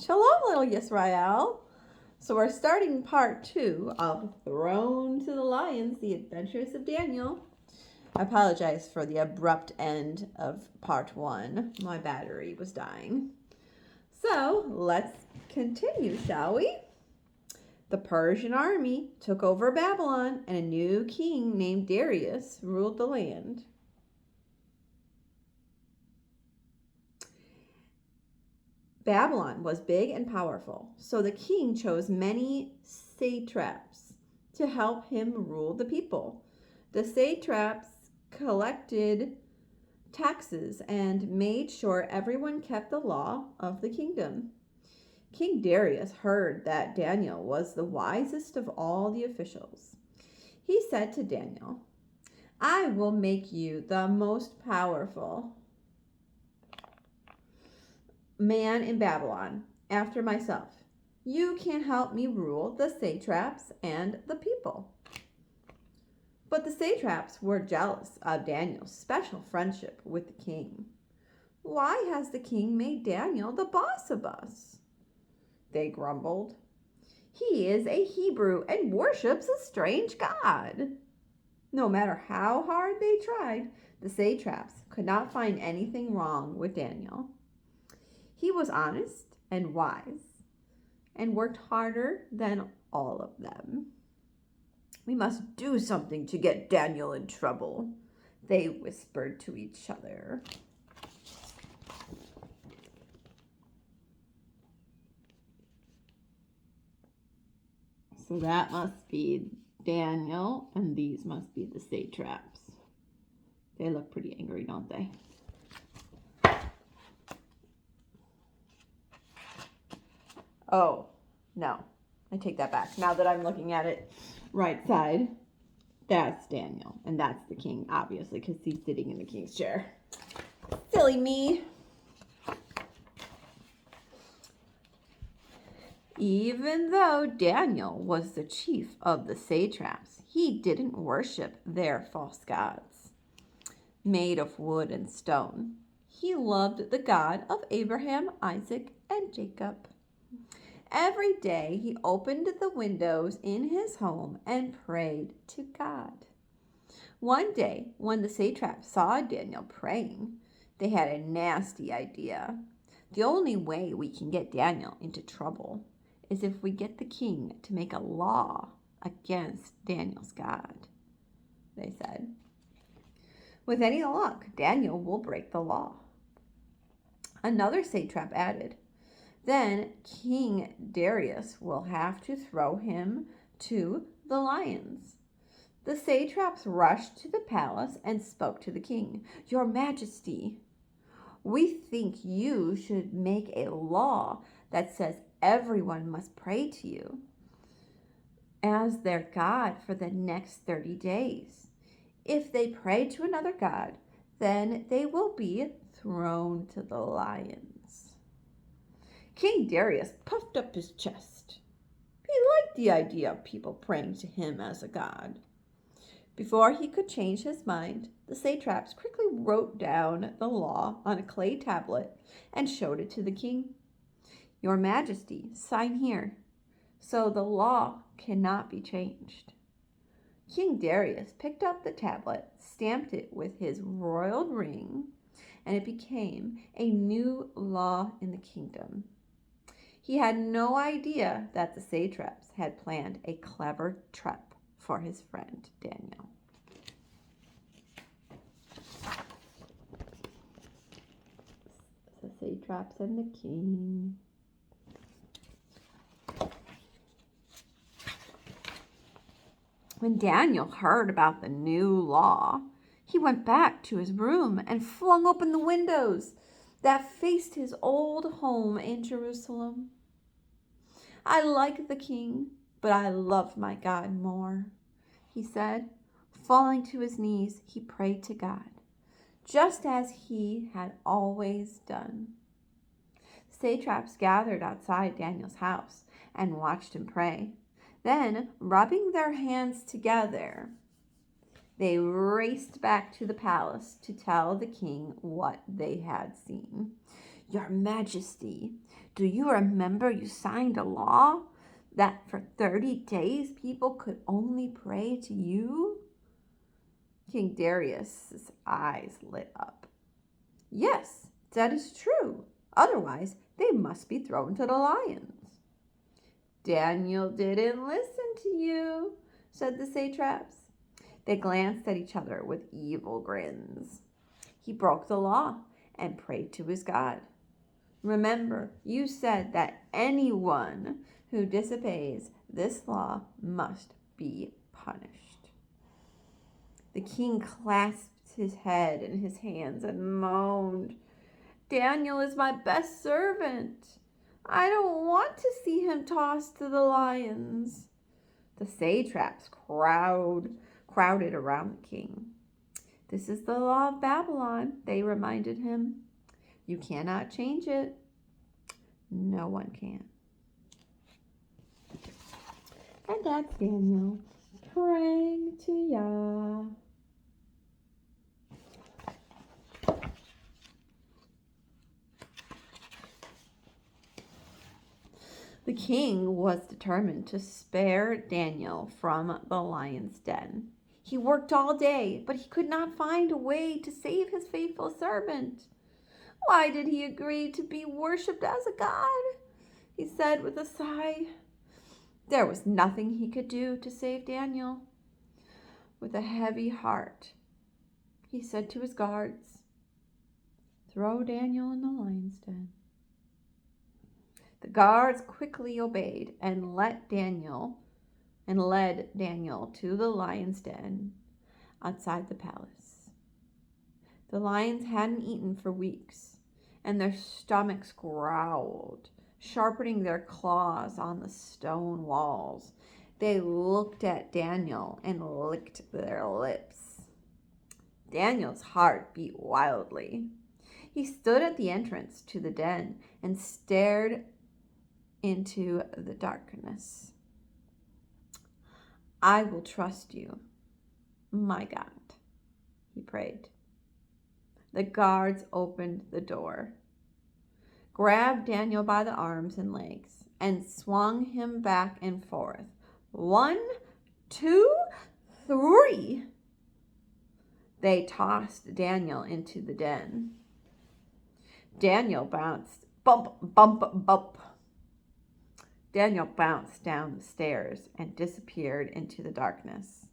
Shalom, little Yisrael. So we're starting part 2 of Thrown to the Lions, The Adventures of Daniel. I apologize for the abrupt end of part 1. My battery was dying. So let's continue, shall we? The Persian army took over Babylon, and a new king named Darius ruled the land. Babylon was big and powerful, so the king chose many satraps to help him rule the people. The satraps collected taxes and made sure everyone kept the law of the kingdom. King Darius heard that Daniel was the wisest of all the officials. He said to Daniel, "I will make you the most powerful man in Babylon, after myself. You can help me rule the satraps and the people." But the satraps were jealous of Daniel's special friendship with the king. "Why has the king made Daniel the boss of us?" they grumbled. "He is a Hebrew and worships a strange god." No matter how hard they tried, the satraps could not find anything wrong with Daniel. He was honest and wise and worked harder than all of them. "We must do something to get Daniel in trouble," they whispered to each other. So that must be Daniel, and these must be the satraps. They look pretty angry, don't they? Oh, no. I take that back. Now that I'm looking at it right side, that's Daniel. And that's the king, obviously, because he's sitting in the king's chair. Silly me. Even though Daniel was the chief of the satraps, he didn't worship their false gods, made of wood and stone. He loved the God of Abraham, Isaac, and Jacob. Every day he opened the windows in his home and prayed to God. One day, when the satraps saw Daniel praying, they had a nasty idea. "The only way we can get Daniel into trouble is if we get the king to make a law against Daniel's God," they said. "With any luck, Daniel will break the law." Another satrap added, "Then King Darius will have to throw him to the lions." The satraps rushed to the palace and spoke to the king. "Your Majesty, we think you should make a law that says everyone must pray to you as their god for the next 30 days. If they pray to another god, then they will be thrown to the lions." King Darius puffed up his chest. He liked the idea of people praying to him as a god. Before he could change his mind, the satraps quickly wrote down the law on a clay tablet and showed it to the king. "Your Majesty, sign here, so the law cannot be changed." King Darius picked up the tablet, stamped it with his royal ring, and it became a new law in the kingdom. He had no idea that the satraps had planned a clever trap for his friend Daniel. The satraps and the king. When Daniel heard about the new law, he went back to his room and flung open the windows that faced his old home in Jerusalem. "I like the king, but I love my God more," he said. Falling to his knees, he prayed to God, just as he had always done. Satraps gathered outside Daniel's house and watched him pray. Then, rubbing their hands together, they raced back to the palace to tell the king what they had seen. Your Majesty, do you remember you signed a law that for 30 days people could only pray to you? King Darius's eyes lit up. Yes, that is true. Otherwise, they must be thrown to the lions. Daniel didn't listen to you, said the satraps. They glanced at each other with evil grins. He broke the law and prayed to his God. Remember, you said that anyone who disobeys this law must be punished. The king clasped his head in his hands and moaned, Daniel is my best servant. I don't want to see him tossed to the lions. The satraps crowded around the king. This is the law of Babylon, they reminded him. You cannot change it. No one can. And that's Daniel praying to Yah. The king was determined to spare Daniel from the lion's den. He worked all day, but he could not find a way to save his faithful servant. Why did he agree to be worshipped as a god? He said with a sigh. There was nothing he could do to save Daniel. With a heavy heart, he said to his guards, throw Daniel in the lion's den. The guards quickly obeyed and led Daniel to the lion's den outside the palace. The lions hadn't eaten for weeks, and their stomachs growled, sharpening their claws on the stone walls. They looked at Daniel and licked their lips. Daniel's heart beat wildly. He stood at the entrance to the den and stared into the darkness. I will trust you, my God, he prayed. The guards opened the door, grabbed Daniel by the arms and legs, and swung him back and forth. 1, 2, 3. They tossed Daniel into the den. Daniel bounced, bump, bump, bump. Daniel bounced down the stairs and disappeared into the darkness.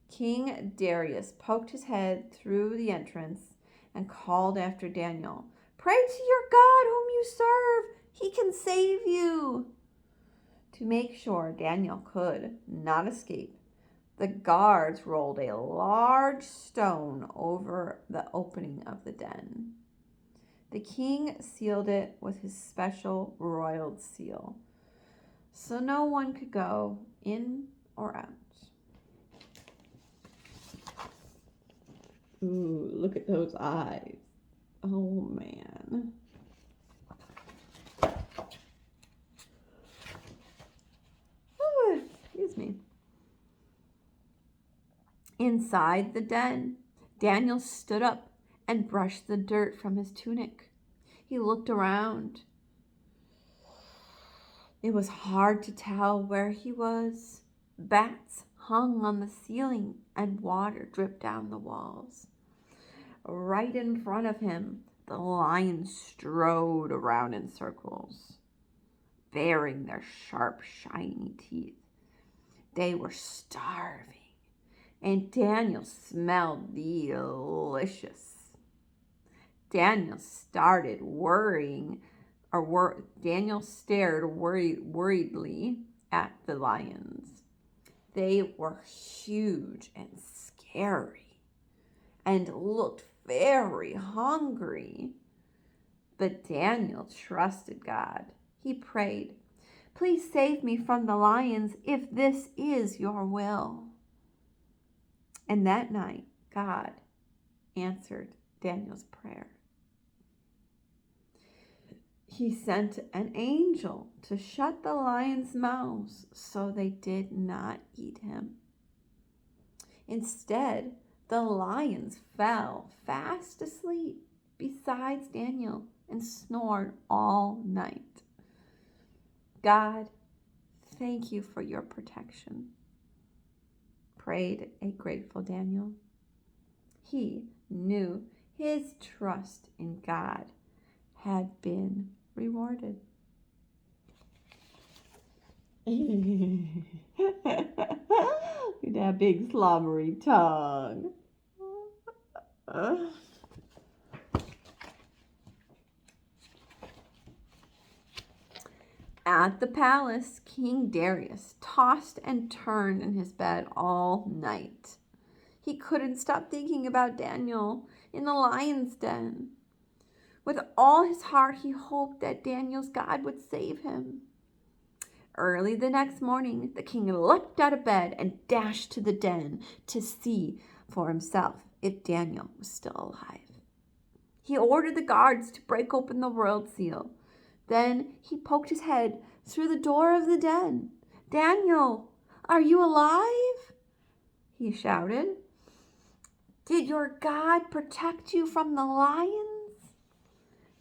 King Darius poked his head through the entrance and called after Daniel, pray to your God whom you serve. He can save you. To make sure Daniel could not escape, the guards rolled a large stone over the opening of the den. The king sealed it with his special royal seal, so no one could go in or out. Ooh, look at those eyes. Oh, man. Oh, excuse me. Inside the den, Daniel stood up and brushed the dirt from his tunic. He looked around. It was hard to tell where he was. Bats hung on the ceiling and water dripped down the walls. Right in front of him, the lions strode around in circles, baring their sharp, shiny teeth. They were starving, and Daniel smelled delicious. Daniel stared worriedly at the lions. They were huge and scary and looked very hungry. But Daniel trusted God. He prayed, please save me from the lions if this is your will. And that night, God answered Daniel's prayer. He sent an angel to shut the lions' mouths so they did not eat him. Instead, the lions fell fast asleep beside Daniel and snored all night. God, thank you for your protection, prayed a grateful Daniel. He knew his trust in God had been rewarded. With that big slobbery tongue. At the palace, King Darius tossed and turned in his bed all night. He couldn't stop thinking about Daniel in the lion's den. With all his heart, he hoped that Daniel's God would save him. Early the next morning, the king leapt out of bed and dashed to the den to see for himself if Daniel was still alive. He ordered the guards to break open the world seal. Then he poked his head through the door of the den. "Daniel, are you alive?" he shouted. "Did your God protect you from the lions?"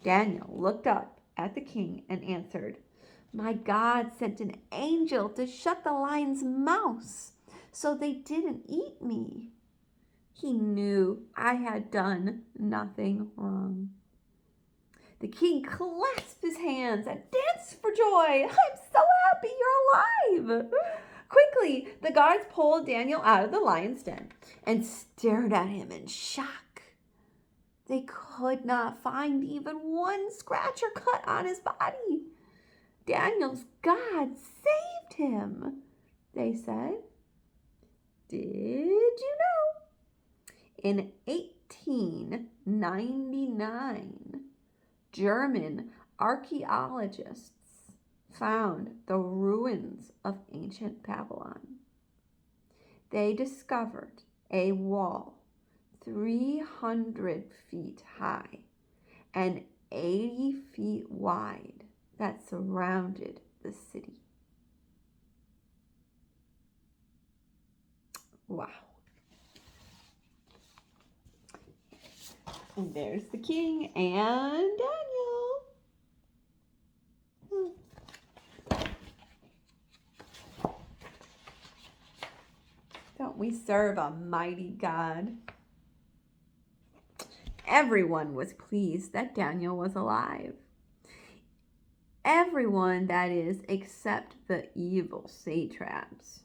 Daniel looked up at the king and answered, "My God sent an angel to shut the lions' mouths so they didn't eat me." He knew I had done nothing wrong. The king clasped his hands and danced for joy. "I'm so happy you're alive." Quickly, the guards pulled Daniel out of the lion's den and stared at him in shock. They could not find even one scratch or cut on his body. "Daniel's God saved him," they said. Did you know? In 1899, German archaeologists found the ruins of ancient Babylon. They discovered a wall 300 feet high and 80 feet wide that surrounded the city. Wow. And there's the king and Daniel. Don't we serve a mighty God? Everyone was pleased that Daniel was alive. Everyone, that is, except the evil satraps.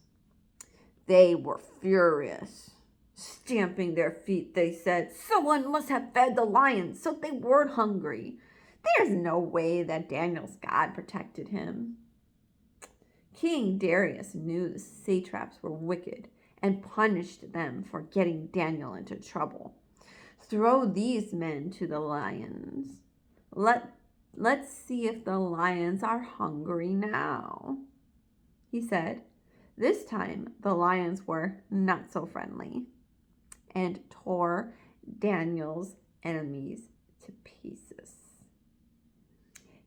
They were furious. Stamping their feet, they said, "Someone must have fed the lions so they weren't hungry. There's no way that Daniel's God protected him." King Darius knew the satraps were wicked and punished them for getting Daniel into trouble. "Throw these men to the lions. Let's see if the lions are hungry now," he said. This time, the lions were not so friendly and tore Daniel's enemies to pieces.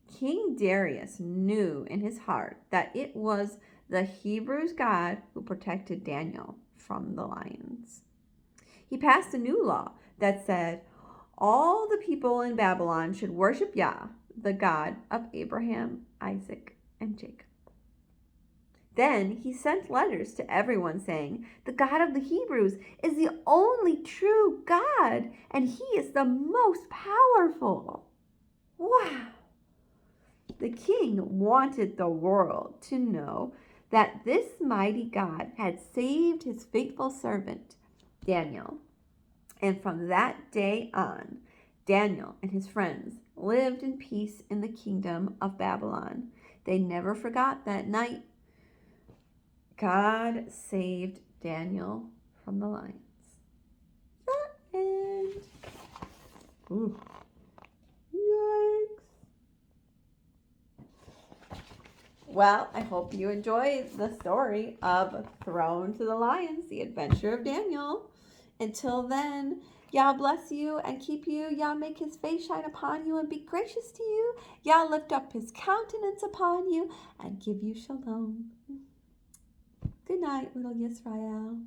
King Darius knew in his heart that it was the Hebrews' God who protected Daniel from the lions. He passed a new law that said all the people in Babylon should worship Yah, the God of Abraham, Isaac, and Jacob. Then he sent letters to everyone saying, "The God of the Hebrews is the only true God, and he is the most powerful." Wow! The king wanted the world to know that this mighty God had saved his faithful servant, Daniel. And from that day on, Daniel and his friends lived in peace in the kingdom of Babylon. They never forgot that night. God saved Daniel from the lions. The end. Ooh. Yikes. Well, I hope you enjoyed the story of Thrown to the Lions, the adventure of Daniel. Until then, Yah bless you and keep you. Yah make his face shine upon you and be gracious to you. Yah lift up his countenance upon you and give you shalom. Good night, little Yisrael.